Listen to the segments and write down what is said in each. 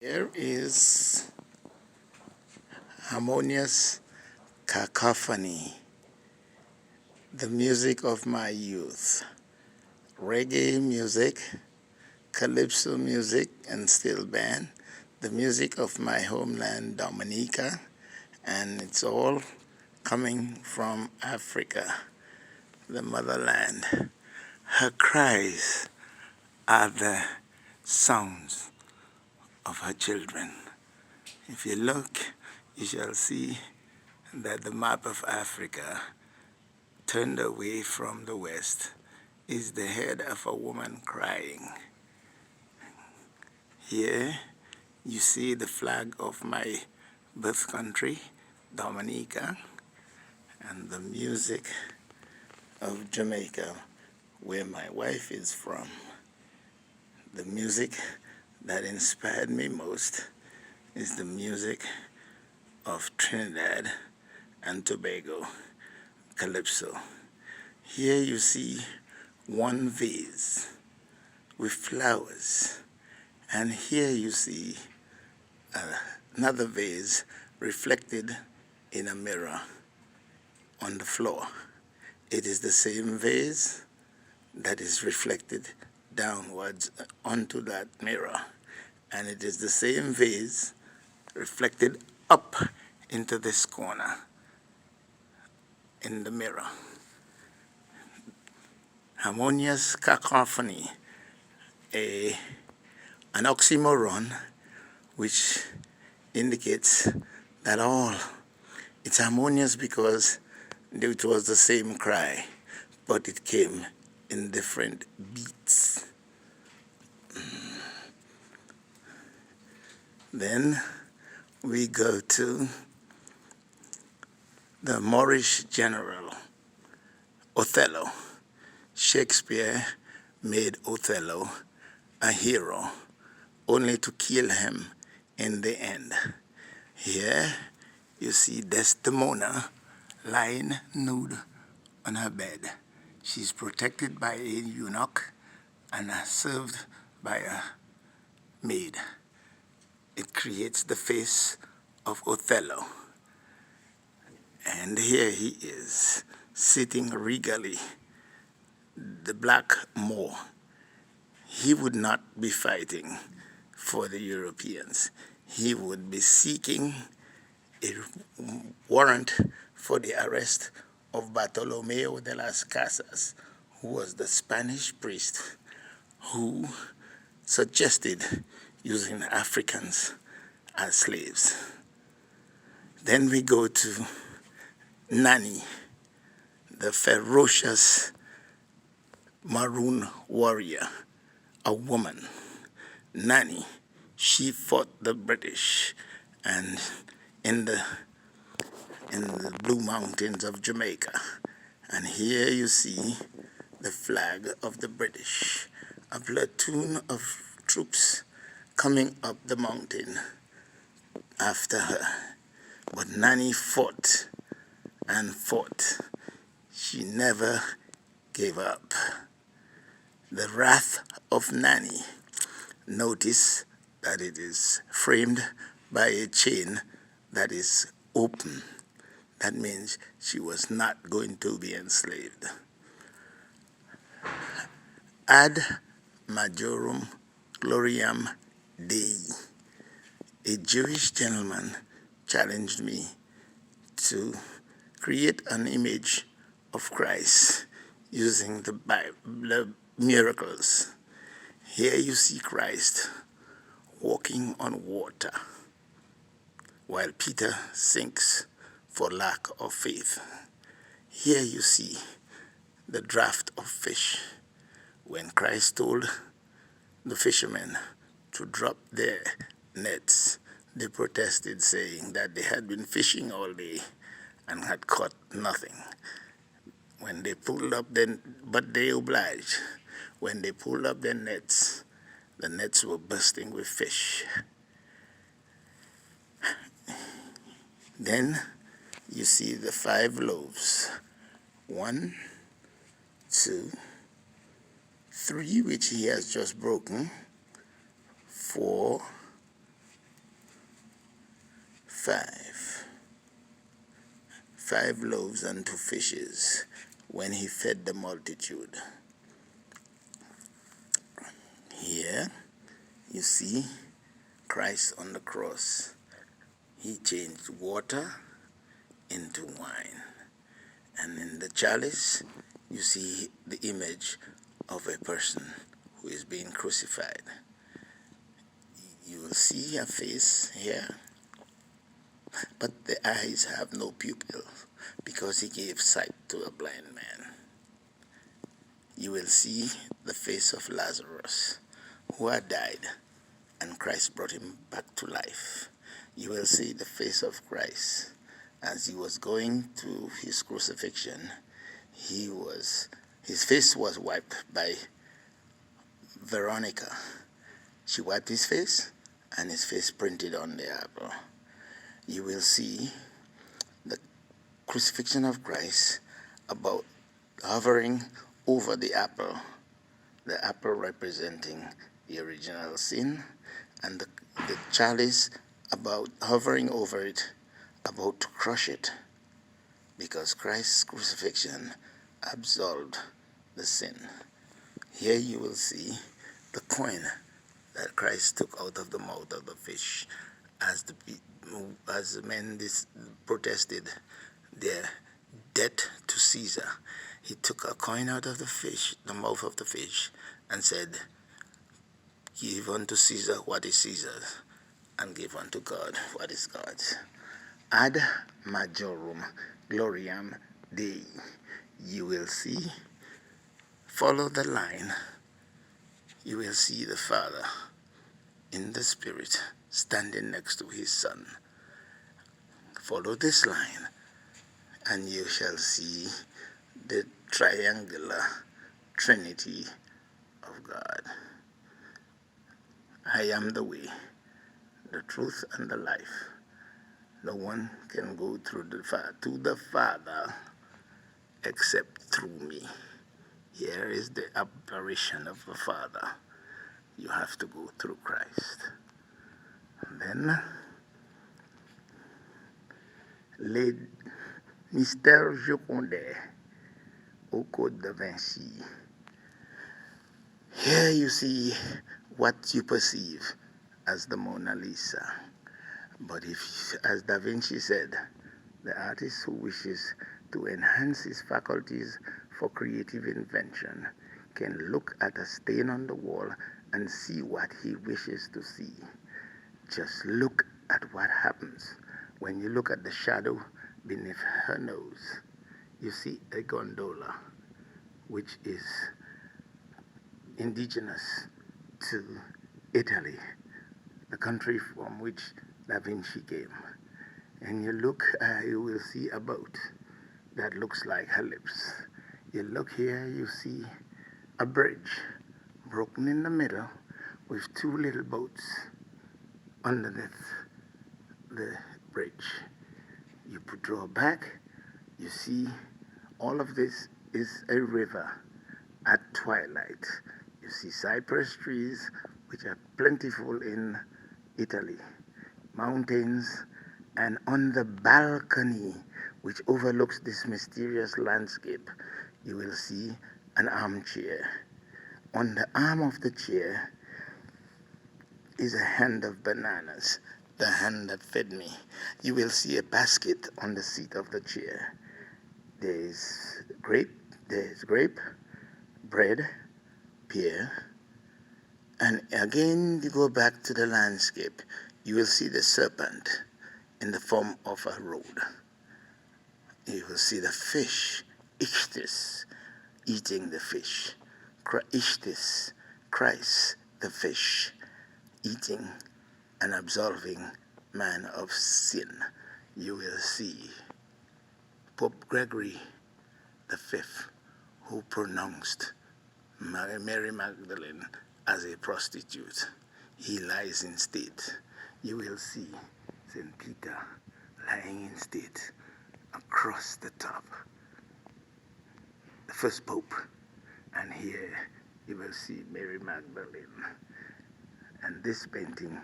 Here is harmonious cacophony, the music of my youth, reggae music, calypso music and steel band, the music of my homeland Dominica, and it's all coming from Africa, the motherland. Her cries are the sounds of her children. If you look, you shall see that the map of Africa, turned away from the west, is the head of a woman crying. Here you see the flag of my birth country, Dominica, and the music of Jamaica, where my wife is from. The music that inspired me most is the music of Trinidad and Tobago, calypso. Here you see one vase with flowers, and here you see another vase reflected in a mirror on the floor. It is the same vase that is reflected downwards onto that mirror, and it is the same vase reflected up into this corner in the mirror. Harmonious cacophony, an oxymoron which indicates that it's harmonious because it was the same cry, but it came in different beats. Then we go to the Moorish general, Othello. Shakespeare made Othello a hero, only to kill him in the end. Here you see Desdemona lying nude on her bed. She's protected by a eunuch and served by a maid. It creates the face of Othello. And here he is, sitting regally, the black Moor. He would not be fighting for the Europeans. He would be seeking a warrant for the arrest of Bartolomeo de las Casas, who was the Spanish priest who suggested using Africans as slaves. Then we go to Nani, the ferocious maroon warrior, a woman. Nani, she fought the British and in the Blue Mountains of Jamaica. And here you see the flag of the British, a platoon of troops coming up the mountain after her. But Nani fought and fought. She never gave up. The wrath of Nani. Notice that it is framed by a chain that is open. That means she was not going to be enslaved. Ad majorem gloriam Dei. A Jewish gentleman challenged me to create an image of Christ using the Bible, the miracles. Here you see Christ walking on water while Peter sinks for lack of faith. Here you see the draught of fish. When Christ told the fishermen to drop their nets, they protested, saying that they had been fishing all day and had caught nothing. When they pulled up, but they obliged. When they pulled up their nets, the nets were bursting with fish. Then you see the 5 loaves. 1, 2, 3, which he has just broken. 4, five loaves and 2 fishes when he fed the multitude. Here you see Christ on the cross. He changed water into wine. And in the chalice, you see the image of a person who is being crucified. You will see a face here, but the eyes have no pupils because he gave sight to a blind man. You will see the face of Lazarus, who had died, and Christ brought him back to life. You will see the face of Christ as he was going to his crucifixion. His face was wiped by Veronica. She wiped his face, and his face printed on the apple. You will see the crucifixion of Christ about hovering over the apple representing the original sin, and the chalice about hovering over it, about to crush it, because Christ's crucifixion absolved the sin. Here you will see the coin that Christ took out of the mouth of the fish as the men protested their debt to Caesar. He took a coin out of the mouth of the fish, and said, "Give unto Caesar what is Caesar's, and give unto God what is God's." Ad majorem gloriam Dei. You will see, follow the line, you will see the Father in the Spirit standing next to his Son. Follow this line, and you shall see the triangular Trinity of God. I am the way, the truth, and the life. No one can go to the Father except through me. Here is the apparition of the Father. You have to go through Christ. And then, les mystères Joconde au Code da Vinci. Here you see what you perceive as the Mona Lisa. But if, as Da Vinci said, the artist who wishes to enhance his faculties for creative invention can look at a stain on the wall and see what he wishes to see. Just look at what happens when you look at the shadow beneath her nose. You see a gondola, which is indigenous to Italy, the country from which Da Vinci came. And you look, you will see a boat that looks like her lips. You look here, you see a bridge broken in the middle with two little boats underneath the bridge. You draw back, you see all of this is a river at twilight. You see cypress trees, which are plentiful in Italy, mountains, and on the balcony, which overlooks this mysterious landscape, you will see an armchair. On the arm of the chair is a hand of bananas, the hand that fed me. You will see a basket on the seat of the chair. There's grape, bread, pear, and again you go back to the landscape. You will see the serpent in the form of a road. You will see the fish, Ichthys, eating the fish. Ichthys, Christ, the fish, eating and absolving man of sin. You will see Pope Gregory V, who pronounced Mary Magdalene as a prostitute. He lies in state. You will see St. Peter lying in state across the top, the first Pope. And here you will see Mary Magdalene. And this painting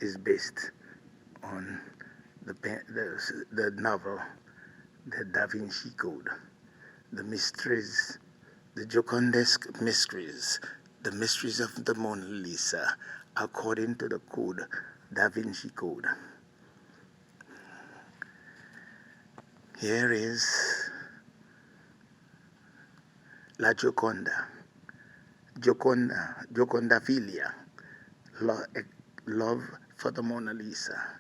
is based on the novel, the Da Vinci Code, the mysteries, the Jocondesque mysteries, the mysteries of the Mona Lisa, according to the code, Da Vinci Code. Here is La Gioconda, Gioconda love for the Mona Lisa.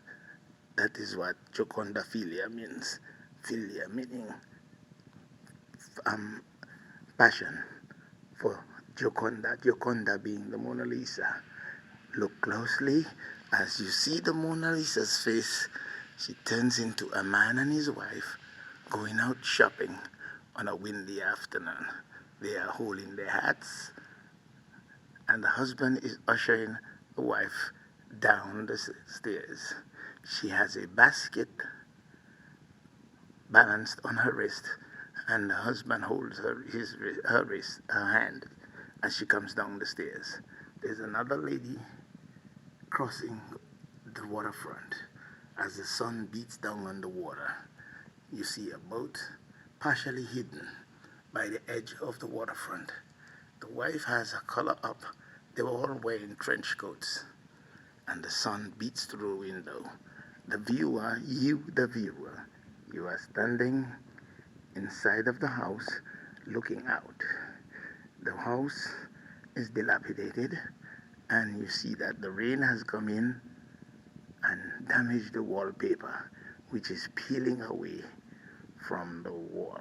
That is what Gioconda means. Philia meaning passion for Gioconda, Gioconda being the Mona Lisa. Look closely. As you see the Mona Lisa's face, she turns into a man and his wife going out shopping on a windy afternoon. They are holding their hats, and the husband is ushering the wife down the stairs. She has a basket balanced on her wrist, and the husband holds her hand as she comes down the stairs. There's another lady crossing the waterfront. As the sun beats down on the water, you see a boat partially hidden by the edge of the waterfront. The wife has her collar up. They were all wearing trench coats, and the sun beats through the window. The viewer, you are standing inside of the house looking out. The house is dilapidated, and you see that the rain has come in and damaged the wallpaper, which is peeling away from the wall.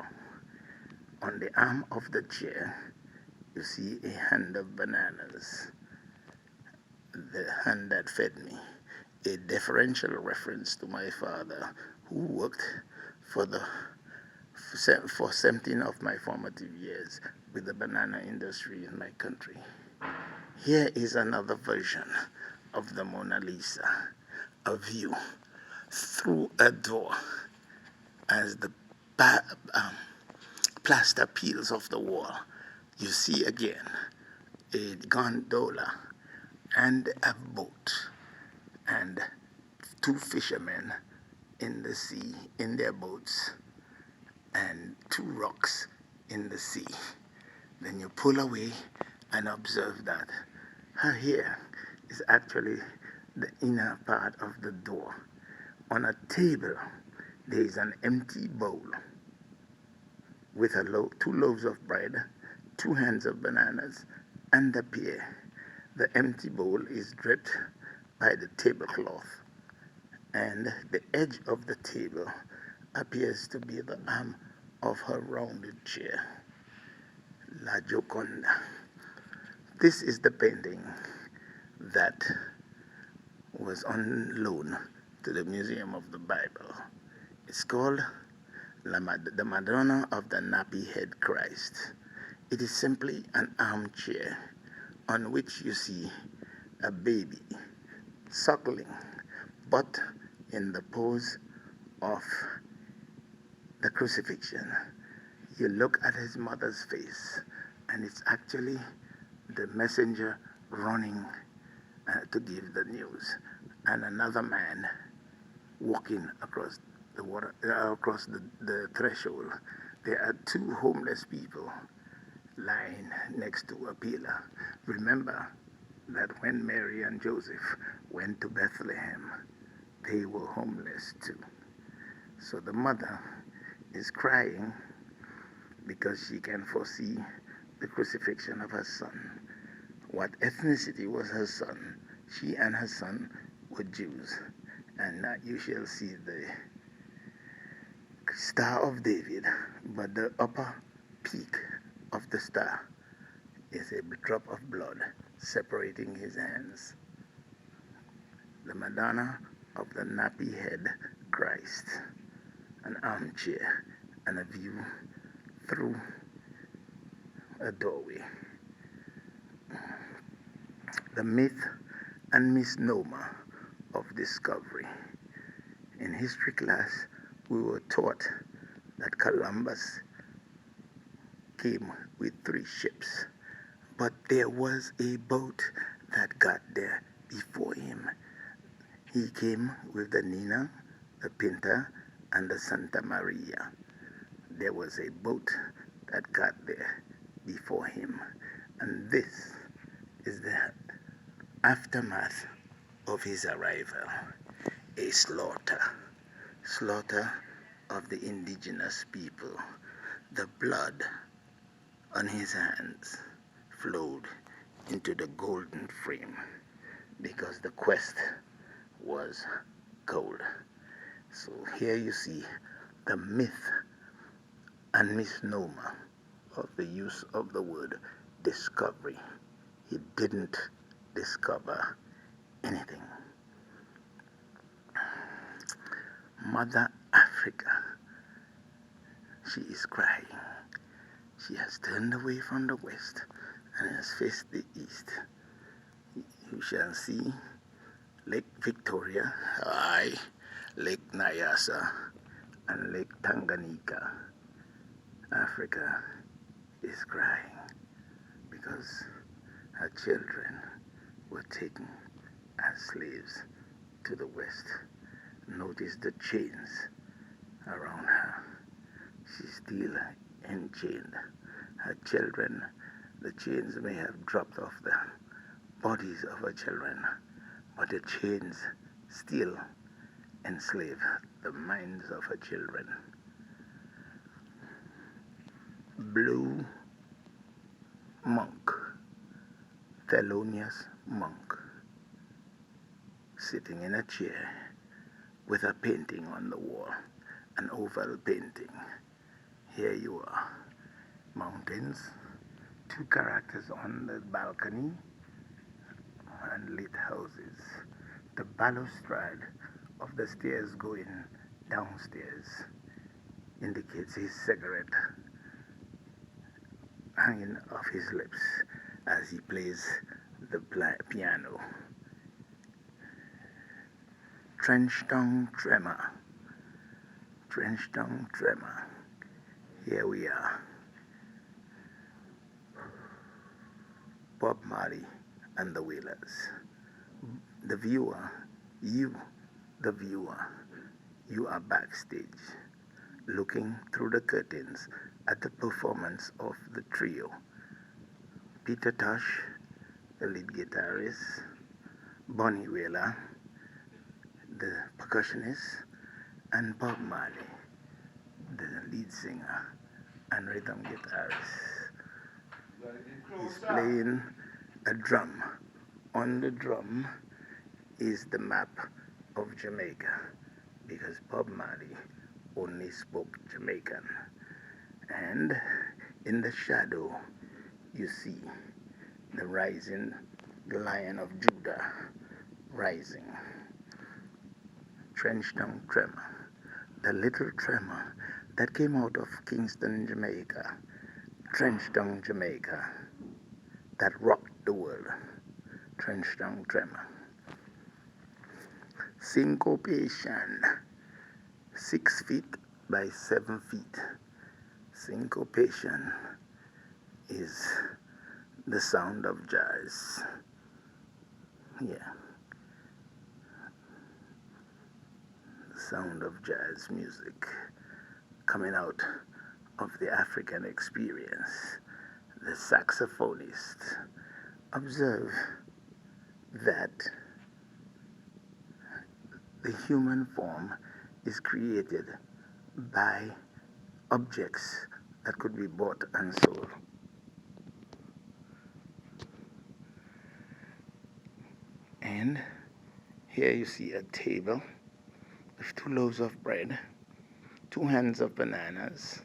On the arm of the chair, you see a hand of bananas, the hand that fed me, a deferential reference to my father, who worked for 17 of my formative years with the banana industry in my country. Here is another version of the Mona Lisa, a view through a door as the plaster peels off the wall. You see again a gondola and a boat and two fishermen in the sea in their boats and two rocks in the sea. Then you pull away and observe that her hair is actually the inner part of the door. On a table, there is an empty bowl with two loaves of bread, two hands of bananas, and a pear. The empty bowl is draped by the tablecloth, and the edge of the table appears to be the arm of her rounded chair. La Gioconda. This is the painting that was on loan to the Museum of the Bible. It's called the Madonna of the Nappy Head Christ. It is simply an armchair on which you see a baby suckling, but in the pose of the crucifixion. You look at his mother's face, and it's actually the messenger running to give the news, and another man walking across the water, across the threshold. There are two homeless people lying next to a pillar. Remember that when Mary and Joseph went to Bethlehem, they were homeless too. So the mother is crying because she can foresee the crucifixion of her son. What ethnicity was her son? She and her son were Jews. And now you shall see the Star of David, but the upper peak of the star is a drop of blood separating his hands. The Madonna of the Nappy Head Christ, an armchair and a view through a doorway. The myth and misnomer of discovery. In history class, we were taught that Columbus came with 3 ships, but there was a boat that got there before him. He came with the Nina, the Pinta, and the Santa Maria. There was a boat that got there before him. And this is the aftermath of his arrival. A slaughter of the indigenous people. The blood on his hands flowed into the golden frame because the quest was gold. So here you see the myth and misnomer of the use of the word discovery. He didn't discover anything. Mother Africa, she is crying. She has turned away from the west and has faced the east. You shall see Lake Victoria, Lake Nyasa, and Lake Tanganyika. Africa is crying because her children were taken as slaves to the west. Notice the chains around her. She's still enchained. Her children, the chains may have dropped off the bodies of her children, but the chains still enslave the minds of her children. Blue monk, Thelonious Monk, sitting in a chair with a painting on the wall, an oval painting. Here you are, mountains, two characters on the balcony, and lit houses. The balustrade of the stairs going downstairs indicates his cigarette hanging off his lips as he plays the piano. Trench tongue tremor. Here we are. Bob Marley and the Wailers. The viewer, you are backstage, looking through the curtains at the performance of the trio. Peter Tosh, the lead guitarist, Bonnie Wailer, the percussionist, and Bob Marley, the lead singer and rhythm guitarist. He's playing a drum. On the drum is the map of Jamaica, because Bob Marley only spoke Jamaican. And in the shadow, you see the Lion of Judah rising. Trench tongue tremor, the little tremor that came out of Kingston, Jamaica, trench tongue Jamaica, that rocked the world. Trench tongue tremor. Syncopation, 6 feet by 7 feet. Syncopation is the sound of jazz. Yeah. The sound of jazz music coming out of the African experience. The saxophonist. Observe that the human form is created by objects that could be bought and sold. And here you see a table with 2 loaves of bread, 2 hands of bananas,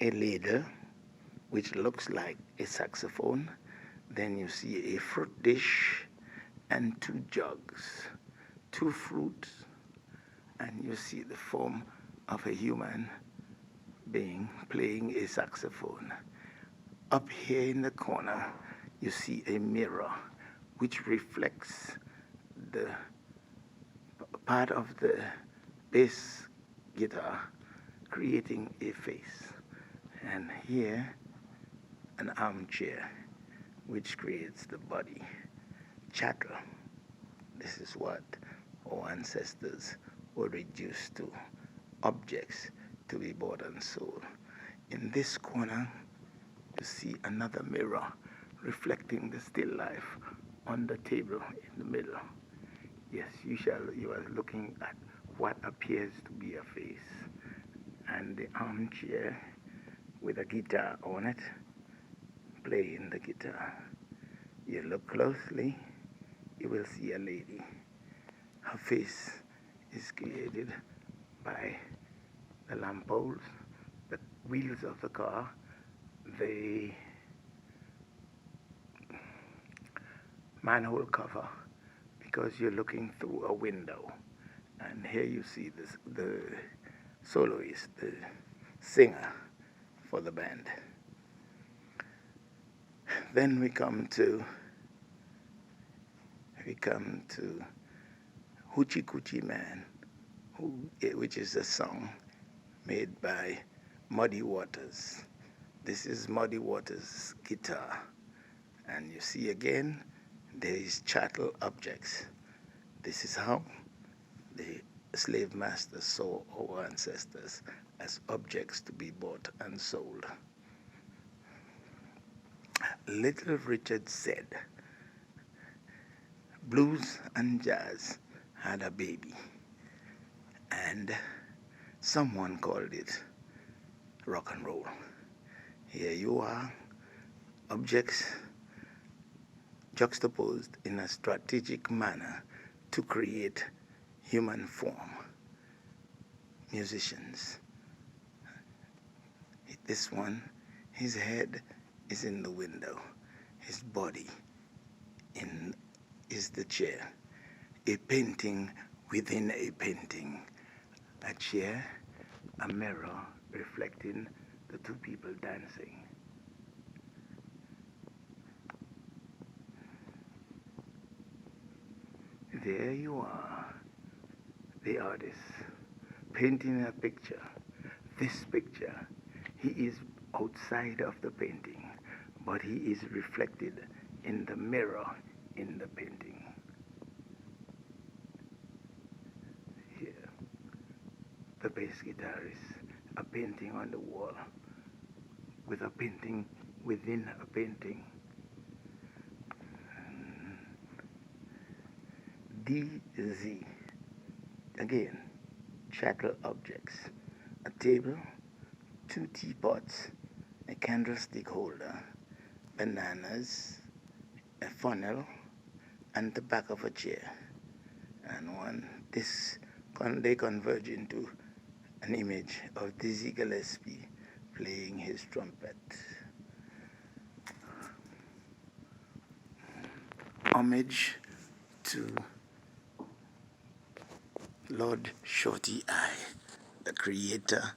a ladle, which looks like a saxophone. Then you see a fruit dish and 2 jugs, 2 fruits, and you see the form of a human being playing a saxophone. Up here in the corner, you see a mirror which reflects the part of the bass guitar, creating a face. And here, an armchair which creates the body. Chattel. This is what our ancestors were reduced to objects to be bought and sold. In this corner, you see another mirror reflecting the still life on the table in the middle. Yes, you are looking at what appears to be a face, and the armchair with a guitar on it, playing the guitar. You look closely, you will see a lady. Her face is created by the lamp poles, the wheels of the car, the manhole cover, because you're looking through a window. And here you see the soloist, the singer for the band. Then we come to Hoochie Coochie Man, which is a song made by Muddy Waters. This is Muddy Waters' guitar. And you see again, there is chattel objects. This is how the slave masters saw our ancestors, as objects to be bought and sold. Little Richard said, blues and jazz had a baby, and someone called it rock and roll. Here you are, objects juxtaposed in a strategic manner to create human form. Musicians. This one, his head is in the window. His body is the chair. A painting within a painting. A chair, a mirror reflecting the two people dancing. There you are, the artist, painting a picture. This picture, he is outside of the painting, but he is reflected in the mirror in the painting. Here, the bass guitarist, a painting on the wall, with a painting within a painting. DZ, again, chattel objects, a table, 2 teapots, a candlestick holder, bananas, a funnel, and the back of a chair. And they converge into an image of Dizzy Gillespie playing his trumpet. Homage to Lord Shorty I, the creator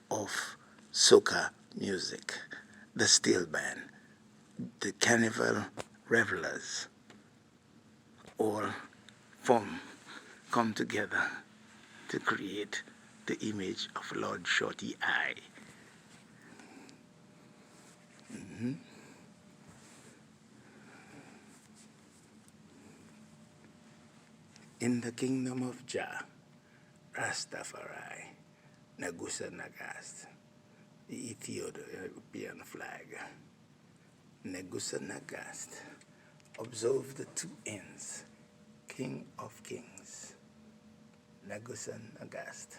of soca music, the steel band, the carnival revelers, all come together to create the image of Lord Shorty I. In the kingdom of Jah, Rastafari, Nagusa Nagast, the Ethiopian flag. Negusa Nagast, observe the 2 ends, King of Kings, Negusa Nagast.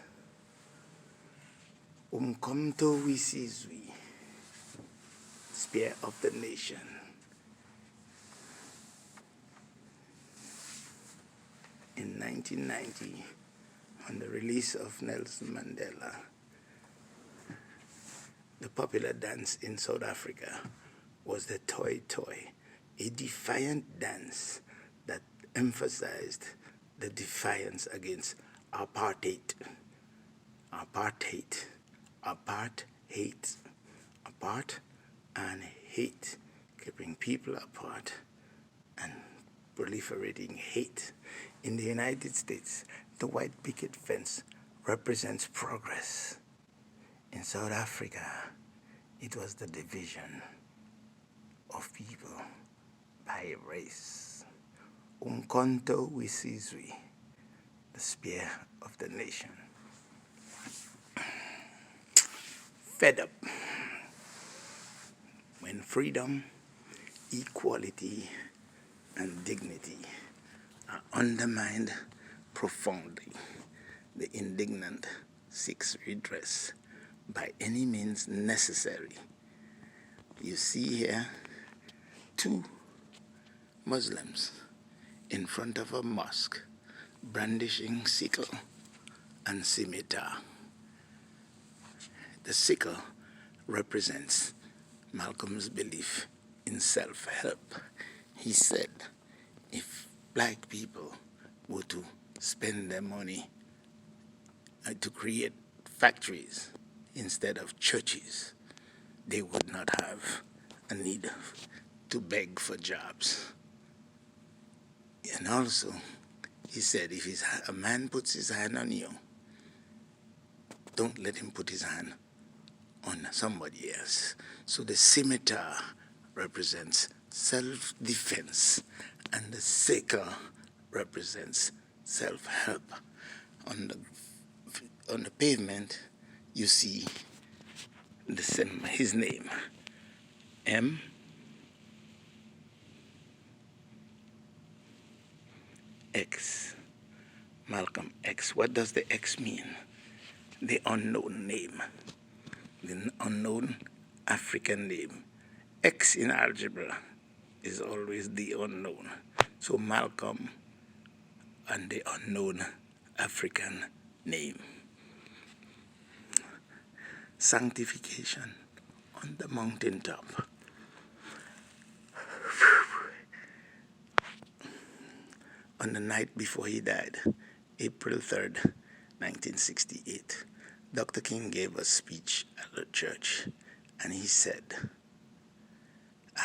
Umkomto Wisizwi, Spear of the Nation. In 1990, on the release of Nelson Mandela, the popular dance in South Africa was the Toy Toy, a defiant dance that emphasized the defiance against apartheid. Apartheid. Apart, hate. Apart and hate. Keeping people apart and proliferating hate. In the United States, the white picket fence represents progress. In South Africa, it was the division of people by race. Umkhonto Wisizwe, the the spear of the nation. Fed up when freedom, equality, and dignity are undermined profoundly, the indignant seeks redress by any means necessary. You see here two Muslims in front of a mosque brandishing sickle and scimitar. The sickle represents Malcolm's belief in self-help. He said if black people were to spend their money to create factories instead of churches, they would not have a need to beg for jobs. And also, he said if a man puts his hand on you, don't let him put his hand on somebody else. So the scimitar represents self-defense, and the sickle represents self-help. On the pavement, you see his name, M. X, Malcolm X. What does the X mean? The unknown name, the unknown African name. X in algebra is always the unknown. So Malcolm and the unknown African name. Sanctification on the mountaintop. On the night before he died, April 3rd, 1968, Dr. King gave a speech at the church, and he said,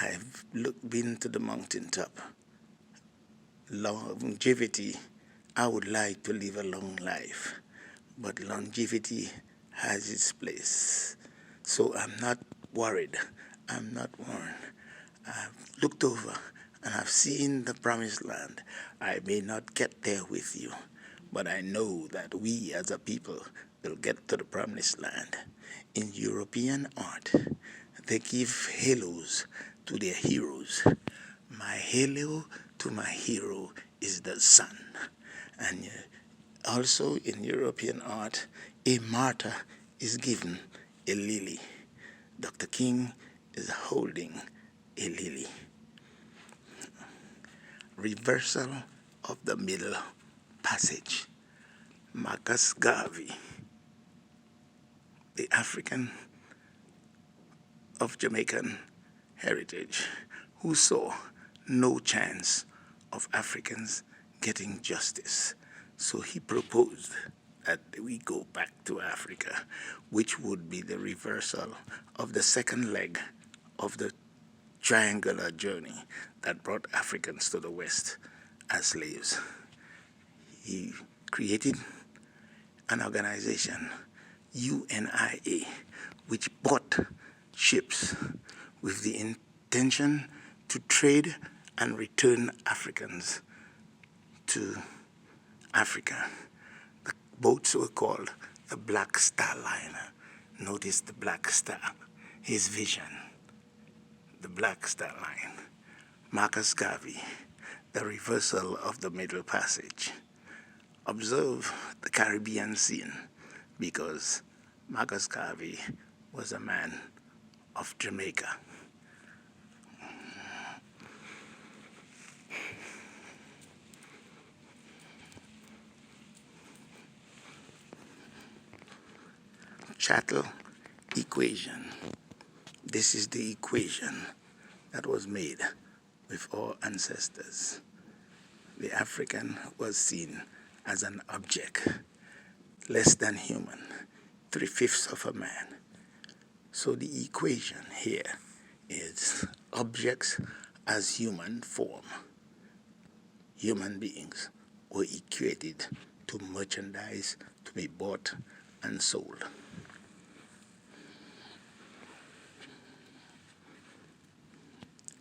I've been to the mountaintop. Longevity, I would like to live a long life, but longevity has its place. So I'm not worried. I'm not worried. I've looked over and I've seen the promised land. I may not get there with you, but I know that we as a people will get to the promised land. In European art, they give halos to their heroes. My halo to my hero is the sun. And also in European art, a martyr is given a lily. Dr. King is holding a lily. Reversal of the Middle Passage. Marcus Garvey, the African of Jamaican heritage, who saw no chance of Africans getting justice. So he proposed that we go back to Africa, which would be the reversal of the second leg of the triangular journey that brought Africans to the West as slaves. He created an organization, UNIA, which bought ships with the intention to trade and return Africans to Africa. The boats were called the Black Star Liner. Notice the Black Star, his vision, the Black Star Line. Marcus Garvey, the reversal of the Middle Passage. Observe the Caribbean scene, because Marcus Garvey was a man of Jamaica. Chattel equation. This is the equation that was made with our ancestors. The African was seen as an object, less than human, 3/5 of a man. So the equation here is objects as human form. Human beings were equated to merchandise to be bought and sold.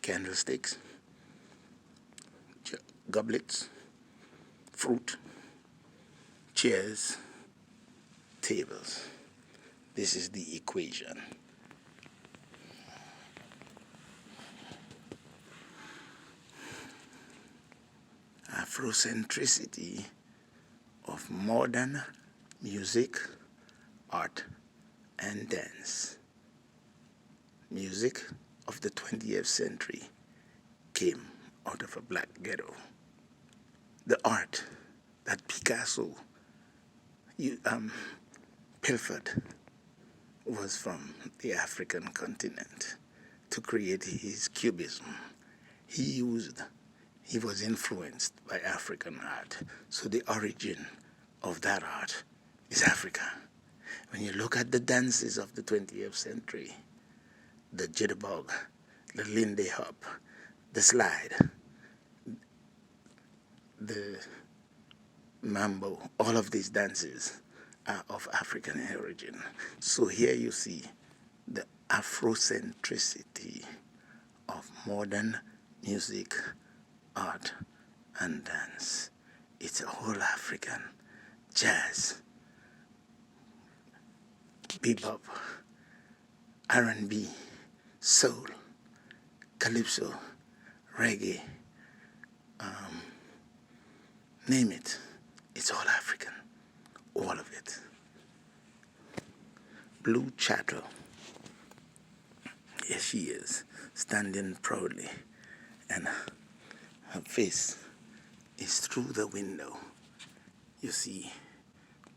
Candlesticks, goblets, fruit, chairs, tables. This is the equation. Afrocentricity of modern music, art, and dance. Music of the 20th century came out of a black ghetto. The art that Picasso pilfered was from the African continent to create his cubism. He was influenced by African art. So the origin of that art is Africa. When you look at the dances of the 20th century, the jitterbug, the Lindy Hop, the slide, the mambo, all of these dances are of African origin. So here you see the Afrocentricity of modern music, art, and dance. It's all African. Jazz, bebop, R&B, soul, calypso, reggae, name it. It's all African, all of it. Blue Chattel, here she is, standing proudly, and her face is through the window. You see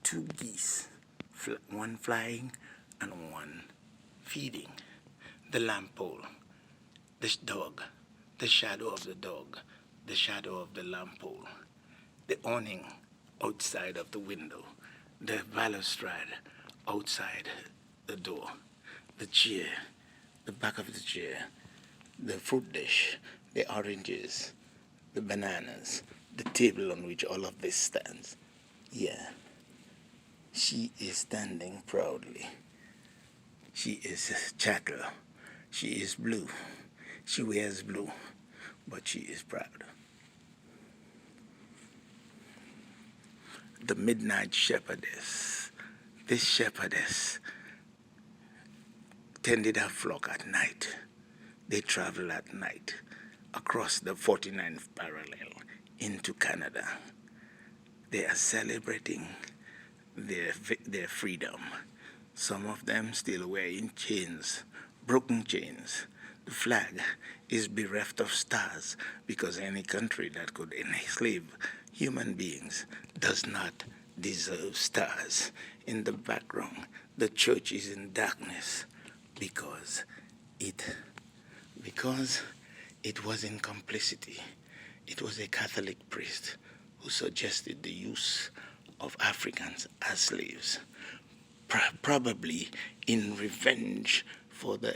two geese, one flying and one feeding. The lamp pole, the dog, the shadow of the dog, the shadow of the lamp pole, the awning outside of the window, the balustrade outside the door, the chair, the back of the chair, the fruit dish, the oranges, the bananas, the table on which all of this stands. Yeah, she is standing proudly. She is chattel. She is blue. She wears blue, but she is proud. The midnight shepherdess. This shepherdess tended her flock at night. They travel at night across the 49th parallel into Canada. They are celebrating their freedom. Some of them still wearing chains, broken chains. The flag is bereft of stars because any country that could enslave human beings does not deserve stars. In the background, the church is in darkness because it was in complicity. It was a Catholic priest who suggested the use of Africans as slaves, probably in revenge for the